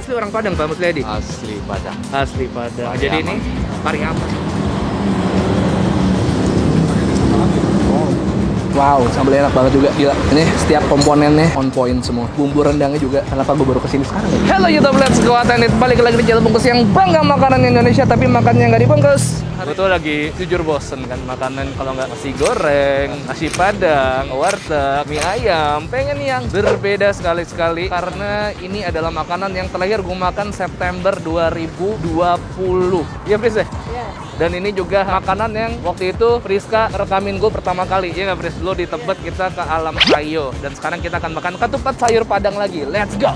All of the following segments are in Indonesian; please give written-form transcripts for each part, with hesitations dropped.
Asli orang Padang, Pak Musliadi? Asli Padang. Asli Padang. Jadi ini Pariaman. Wow, sambelnya enak banget juga, gila. Ini setiap komponennya on point semua. Bumbu rendangnya juga. Kenapa gue baru kesini sekarang ya? Hello YouTube, let's go Atenit. Balik lagi di channel bungkus yang bangga makanan Indonesia, tapi makannya nggak dibungkus. Gue tuh lagi jujur bosen kan makanan kalau nggak nasi goreng, nasi padang, warteg, mie ayam. Pengen yang berbeda sekali-sekali karena ini adalah makanan yang terakhir gue makan September 2020. Iya, Pris ya? Iya. Dan ini juga makanan yang waktu itu Priska rekamin gue pertama kali. Iya nggak, Pris? Lo di Tebet, kita ke Alam Sayo. Dan sekarang kita akan makan ketupat sayur Padang lagi. Let's go!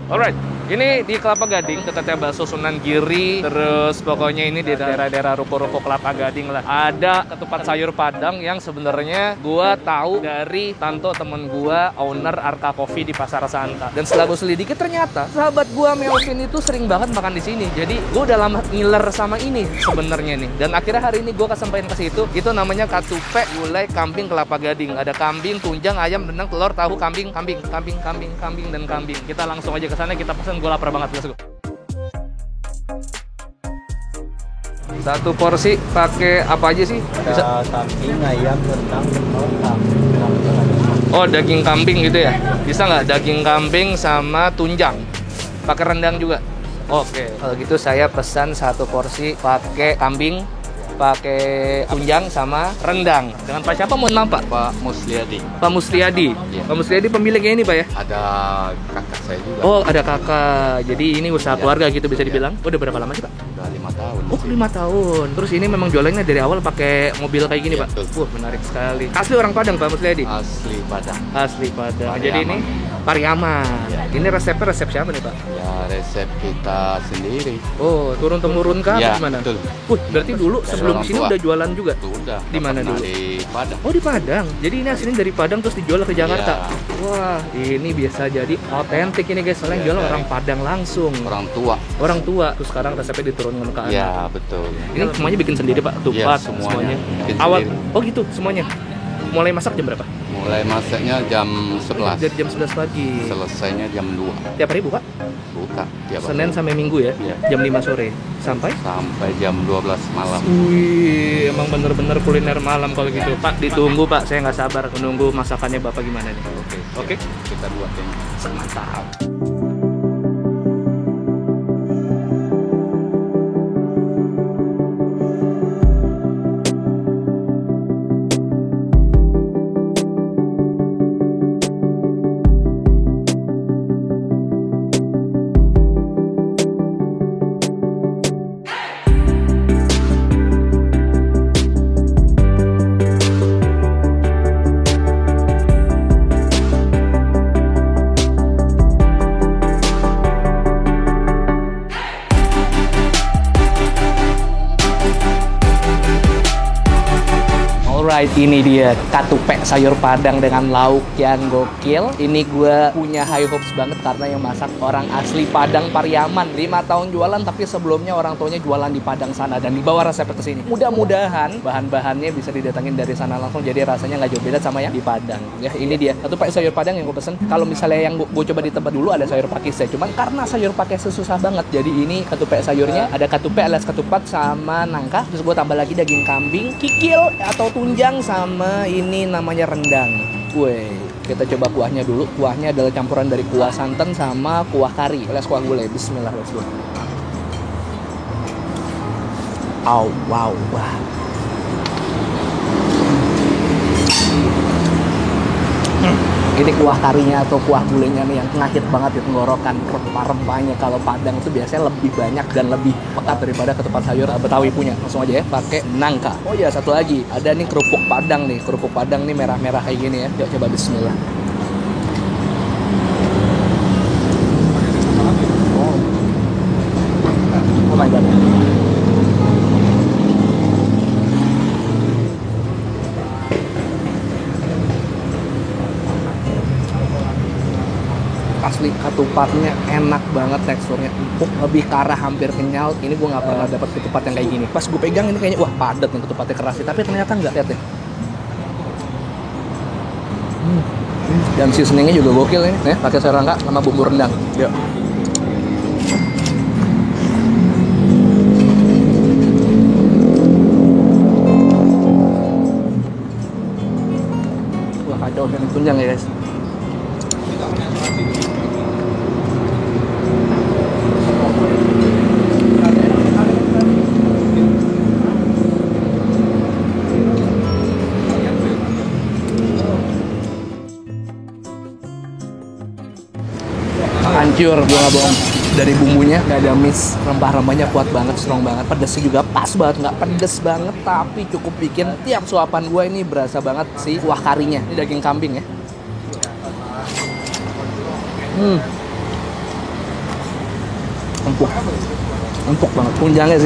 Alright, ini di Kelapa Gading, dekatnya bakso Sunan Giri. Terus pokoknya ini di daerah-daerah ruko-ruko Kelapa Gading lah. Ada ketupat sayur Padang yang sebenarnya gua tahu dari Tanto, temen gua, owner Arka Coffee di Pasar Santa. Dan setelah gua selidiki ternyata sahabat gua Melvin itu sering banget makan di sini. Jadi gua udah lama ngiler sama ini sebenarnya nih. Dan akhirnya hari ini gua kesempatan ke situ. Itu namanya Katupe Gulai Kambing Kelapa Gading. Ada kambing, tunjang, ayam, rendang, telur, tahu, kambing, dan kambing. Kita langsung aja ke sana, kita pesen. Gue lapar banget, let's go. Satu porsi pakai apa aja sih? Ada kambing, ayam, rendang, telur, oh, daging kambing gitu ya? Bisa nggak daging kambing sama tunjang? Pakai rendang juga? Oke. Kalau gitu saya pesan satu porsi pakai kambing, pakai tunjang sama rendang. Dengan Pak siapa? Mohon maaf, Pak. Pak Musliadi. Pak Musliadi. Iya. Pak Musliadi pemiliknya ini, Pak ya? Ada kakak saya juga. Oh, ada kakak. Jadi ini usaha keluarga gitu bisa dibilang. Udah berapa lama sih, Pak? Udah 5 tahun. Oh, 5 tahun. Terus ini memang jualannya dari awal pakai mobil kayak gini, Iya, Pak? betul. Wah, menarik sekali. Asli orang Padang, Pak Musliadi? Asli Padang. Asli Padang. Pariaman. Jadi ini Pariaman. Ya. Ini resepnya resep siapa nih, Pak? Ya, resep kita sendiri. Oh, turun-temurun kah? Ya, Atau gimana? betul. Berarti dulu Dari sebelum orang sini tua. udah jualan juga? Udah. Di mana pernah dulu? Di Padang. Oh, di Padang. Jadi ini aslinya dari Padang terus dijual ke Jakarta. Iya. Wah, ini biasa jadi otentik ini, guys. Soalnya yang Iya, jual dari orang Padang langsung. Orang tua. Orang tua. Terus sekarang resepnya diturunkan ke anak. Ya, betul. Ini semuanya bikin sendiri, Pak? Tupat, Iya, semuanya. Bikin Awal, sendiri. oh gitu, semuanya? Mulai masak jam berapa? Mulai masaknya jam 11. Dari jam 11 pagi. Selesainya jam 2. Tiap hari buka? Buka tiap hari. Senin sampai Minggu ya? Iya. Jam 5 sore. Sampai? Sampai jam 12 malam. Wih, emang bener-bener kuliner malam kalau gitu. Pak, ditunggu Pak, saya nggak sabar menunggu masakannya Bapak gimana nih. Oke. Kita buatin. Mantap. Alright, ini dia Katupe sayur Padang dengan lauk yang gokil. Ini gue punya high hopes banget karena yang masak orang asli Padang Pariaman. 5 tahun jualan, tapi sebelumnya orang tuanya jualan di Padang sana dan dibawa resepnya ke sini. Mudah-mudahan bahan-bahannya bisa didatangin dari sana langsung, jadi rasanya nggak jauh beda sama yang di Padang. Ya, ini dia Katupe sayur Padang yang gue pesen. Kalau misalnya yang gue coba di tempat dulu ada sayur pakis ya, cuman karena sayur pakis susah banget, jadi ini Katupe sayurnya ada katupe alias ketupat sama nangka. Terus gue tambah lagi daging kambing, kikil atau tunjang sama ini namanya rendang. Wih, kita coba kuahnya dulu. Kuahnya adalah campuran dari kuah santan sama kuah kari alias kuah gulai. Bismillah, let's go. Oh, wow, wah. Ini kuah karinya atau kuah gulainya nih yang ngahit banget di tenggorokan. Rempah-rempahnya kalau Padang itu biasanya lebih banyak dan lebih pekat daripada ketupat sayur Betawi punya. Langsung aja ya, pakai nangka. Oh iya, satu lagi. Ada nih kerupuk Padang nih. Kerupuk Padang nih merah-merah kayak gini ya. Yuk coba bismillah. Oh my god. Asli Katupe Ketupatnya enak banget, teksturnya empuk, lebih ke arah hampir kenyal. Ini gue nggak pernah dapat ketupat yang kayak gini. Pas gue pegang ini kayaknya wah padat nih, ketupatnya keras sih, tapi ternyata nggak. Lihat deh. Dan seasoningnya juga gokil ini, nih pakai serangga sama bumbu rendang. Yuk. Wah kacau yang tunjang ya guys. Hancur, gue gak bohong. Dari bumbunya gak ada miss, rempah-rempahnya kuat banget, strong banget. Pedesnya juga pas banget, nggak pedes banget, tapi cukup bikin tiap suapan gue ini berasa banget si kuah karinya. Ini daging kambing ya. Empuk, empuk banget. Tunjangnya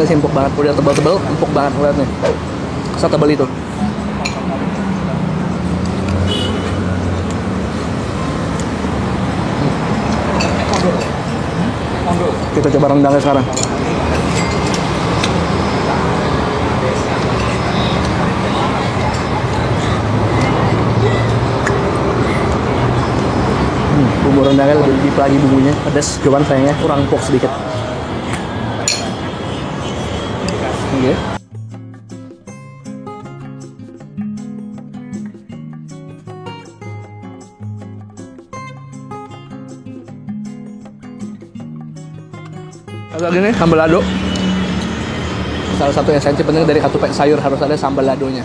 sih empuk banget. Udah tebal-tebal, empuk banget. Lihat nih, setebal itu. Kita coba rendangnya sekarang. Bumbu rendangnya lebih deep lagi bumbunya, pedas, cuman sayangnya kurang empuk sedikit. Oke. Lagi nih sambal lado. Salah satu esensi penting dari ketupek sayur harus ada sambal ladonya.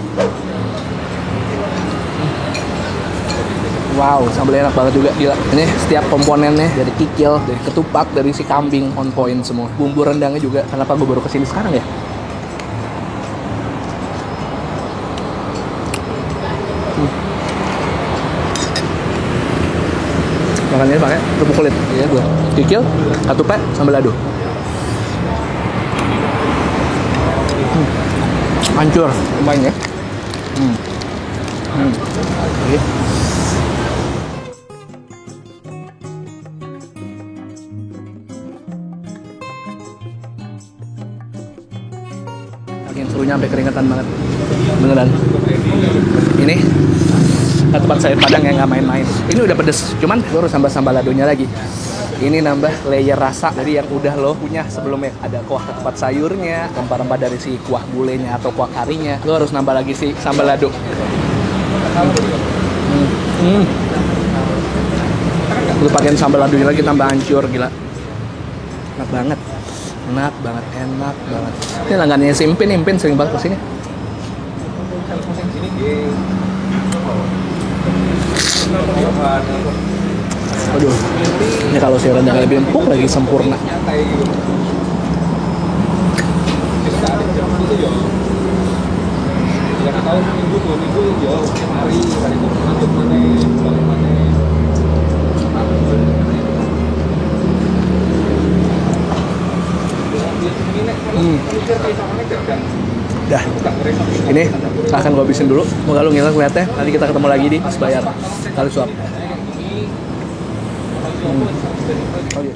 Wow, sambalnya enak banget juga, gila. Ini setiap komponennya, dari kikil, dari ketupat, dari si kambing, on point semua. Bumbu rendangnya juga, kenapa gue baru kesini sekarang ya? Makannya pakai kerupuk kulit, ya gue. Kikil, ketupat, sambal lado. Hancur, lumayan ya. Oke. Saking serunya sampai keringetan banget, beneran. Ini ketupat sayur padang yang nggak main-main. Ini udah pedes, cuman gue harus tambah sambal ladonya lagi. Ini nambah layer rasa dari yang udah lo punya sebelumnya. Ada kuah ketupat sayurnya, rempah-rempah dari si kuah bulenya atau kuah karinya. Lo harus nambah lagi si sambal lado. Lo pakein sambal ladonya lagi, tambah hancur, gila. Enak banget. Enak banget, enak banget. Ini langganannya si Impin sering banget kesini. Aduh, ini kalau sayur rendang lebih empuk lagi sempurna. Dah, ini akan gue habisin dulu. Semoga lu ngilang liatnya. Nanti kita ketemu lagi di pas bayar kali suap. Oh iya.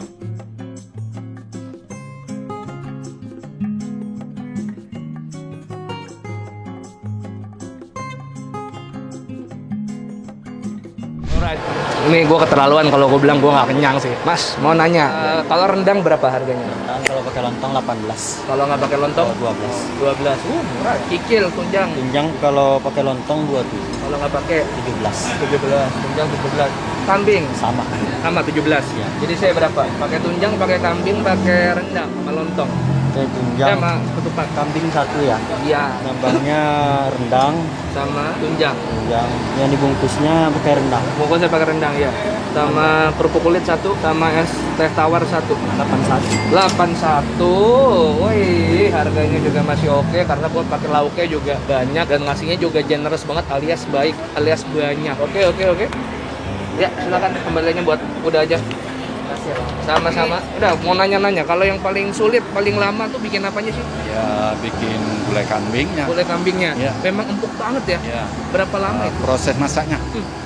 Alright. Ini gue keterlaluan kalau gue bilang gue nggak kenyang sih. Mas, mau nanya, kalau rendang berapa harganya? Rendang kalau pakai lontong 18. Kalau nggak pakai lontong? 12. 12. Murah. Kikil, tunjang. Tunjang kalau pakai lontong 27. Kalau nggak pakai 17. 17. Tunjang 17. Kambing Sama. sama 17. Ya. Jadi saya berapa? Pakai tunjang, pakai kambing, pakai rendang sama lontong. Oke, tunjang. Sama ketupat. Kambing 1 ya. Iya. Nambahnya rendang. Sama tunjang. Yang dibungkusnya pakai rendang. Pokoknya saya pakai rendang ya. Sama kerupuk kulit 1, sama es teh tawar 1. 81. 81. Wih, harganya juga masih oke karena buat pakai lauknya juga banyak dan ngasihnya juga generous banget alias baik alias banyak. Oke. Ya, silakan kembaliannya buat udah aja. Sama-sama. Udah, mau nanya-nanya. Kalau yang paling sulit, paling lama tuh bikin apanya sih? Ya bikin gulai kambingnya. Gulai kambingnya. Ya. Memang empuk banget ya. Ya. Berapa lama itu? Proses masaknya.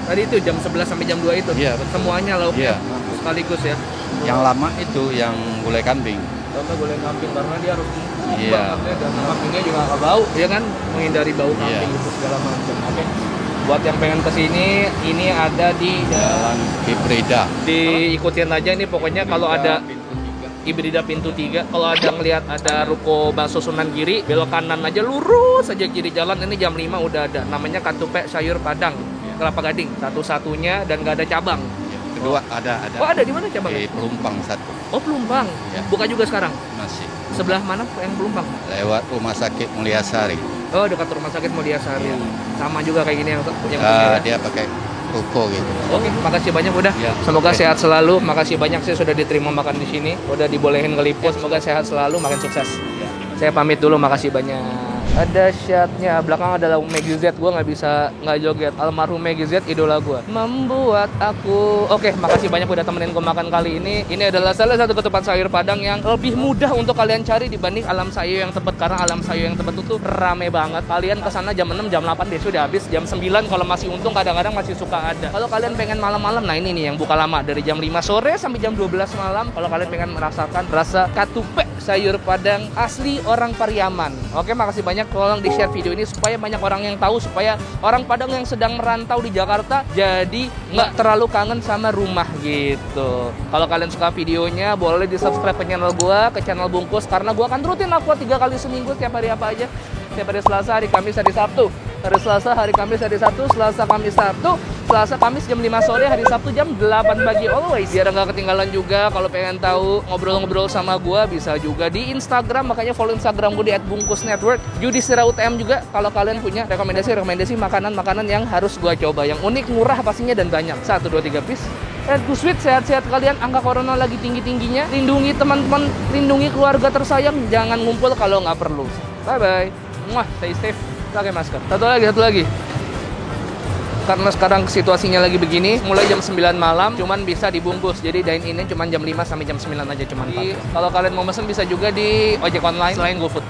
Tadi itu jam 11 sampai jam 2 itu. Iya, betul. Semuanya lauknya. Iya. sekaligus ya. Yang lama itu yang gulai kambing. Contoh gulai kambing karena dia harus Iya. banget ya, dan kambingnya juga nggak bau, ya kan, menghindari bau kambing Iya. itu segala macam. Oke. Buat yang pengen kesini, ini ada di Jalan Hibrida. diikutin aja nih pokoknya kalau ada Hibrida pintu 3, kalau ada ngelihat ada ruko bakso Sunan Giri, belok kanan aja lurus aja kiri jalan, ini jam 5 udah ada. Namanya Katupe Sayur Padang, Kelapa Gading, satu-satunya dan nggak ada cabang. Kedua ada. Oh ada di mana cabangnya? Di Pelumpang satu Oh Pelumpang, Ya. buka juga sekarang. masih. Sebelah mana yang Pelumpang? Lewat Rumah Sakit Mulyasari. Oh dekat rumah sakit Mulyasari. Sama juga kayak gini yang punya ya. Dia pakai ruko gitu. Oke, makasih banyak udah. Ya, Semoga oke. sehat selalu. Makasih banyak sih sudah diterima makan di sini. Udah dibolehin ngeliput. Semoga sehat selalu, makin sukses. Saya pamit dulu, makasih banyak. Ada shotnya, belakang ada lagu Maggie Z. Gue nggak joget. Almarhum Maggie Z, idola gue. Membuat aku. Oke, makasih banyak udah temenin gue makan kali ini. Ini adalah salah satu ketupat sayur Padang yang lebih mudah untuk kalian cari dibanding Alam Sayur yang Tebet. Karena Alam Sayur yang Tebet itu tuh rame banget. Kalian kesana jam 6, jam 8 deh sudah habis. Jam 9 kalau masih untung kadang-kadang masih suka ada. Kalau kalian pengen malam-malam, nah ini nih yang buka lama dari jam 5 sore sampai jam 12 malam. Kalau kalian pengen merasakan rasa katupe sayur Padang asli orang Pariaman. Oke, makasih banyak. Tolong di-share video ini supaya banyak orang yang tahu, supaya orang Padang yang sedang merantau di Jakarta jadi nggak terlalu kangen sama rumah gitu. Kalau kalian suka videonya, boleh di-subscribe ke channel gua, ke channel Bungkus, karena gua akan rutin upload 3 kali seminggu. Tiap hari apa aja? Tiap hari Selasa, hari Kamis, hari Sabtu. Hari Selasa, hari Kamis, hari Sabtu, Selasa, Kamis, Sabtu, Selasa, Kamis jam 5 sore, hari Sabtu jam 8 pagi always. Biar nggak ketinggalan juga, kalau pengen tahu ngobrol-ngobrol sama gua bisa juga di Instagram, makanya follow Instagram gua di @bungkusnetwork. Yudhistira UTM juga kalau kalian punya rekomendasi makanan-makanan yang harus gua coba, yang unik, murah pastinya dan banyak. 1 2 3 piece. Go sweet, sehat-sehat kalian. Angka corona lagi tinggi-tingginya. Lindungi teman-teman, lindungi keluarga tersayang. Jangan ngumpul kalau nggak perlu. Bye-bye. Muah, stay safe. Pakai masker. Satu lagi. Karena sekarang situasinya lagi begini, mulai jam 9 malam cuman bisa dibungkus. Jadi dine in-nya cuman jam 5 sampai jam 9 aja cuman. Kalau kalian mau pesen bisa juga di ojek online selain GoFood.